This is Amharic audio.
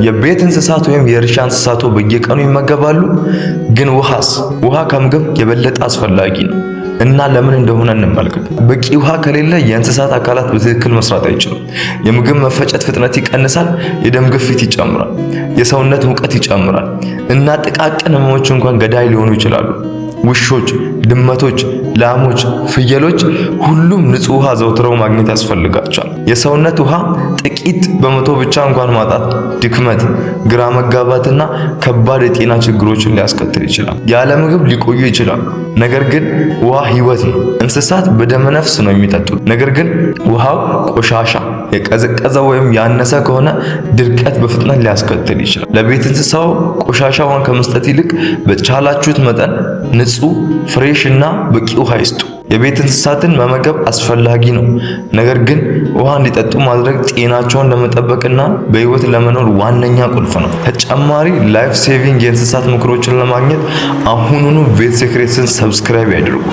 የቤት እንስሳት ወይም የእርሻ እንስሳቱ በየቀኑ ይመገባሉ። ግን ውሃ ከምግብ የበለጠ አስፈላጊ ነው እና ለምን እንደሆነ እንመልከት። በቂ ውሃ ከሌለ የእንስሳት አካላት በትክክል መስራት አይችሉም። የምግብ መፈጨት ፍጥነት ይቀንሳል፣ የደም ግፊት ይጨምራል፣ የሰውነት ሙቀት ይጨምራል እና ጥቃቅን ህመሞች እንኳን ገዳይ ሊሆኑ ይችላሉ። ውሾች፣ ድመቶች፣ ላሞች፣ ፍየሎች ሁሉም ንጹህ ውሃ ዘውትረው ማግኘት ያስፈልጋቸዋል። የሰውነት ውሃ ጥቂት በመቶ ብቻ እንኳን ማጣት ድክመት፣ ግራ መጋባትና ከባድ የጤና ችግሮችን ሊያስከትል ይችላል። ያለ ምግብ ሊቆዩ ይችላሉ፣ ነገር ግን ውሃ ህይወት ነው። እንስሳት በደመ ነፍስ ነው የሚጠጡት፣ ነገር ግን ውሃው ቆሻሻ፣ የቀዘቀዘ ወይም ያነሰ ከሆነ ድርቀት በፍጥነት ሊያስከትል ይችላል። ለቤት እንስሳው ቆሻሻ ውሃን ከመስጠት ይልቅ በቻላችሁት መጠን ንጹህ፣ ፍሬሽ እና በቂ ውሃ ይስጡ። የቤት እንስሳትን መመገብ አስፈላጊ ነው፣ ነገር ግን ውሃ እንዲጠጡ ማድረግ ጤናቸውን ለመጠበቅና በህይወት ለመኖር ዋነኛ ቁልፍ ነው። ተጨማሪ ላይፍ ሴቪንግ የእንስሳት ምክሮችን ለማግኘት አሁኑኑ ቬት ሴክሬትስን ሰብስክራይብ ያድርጉ።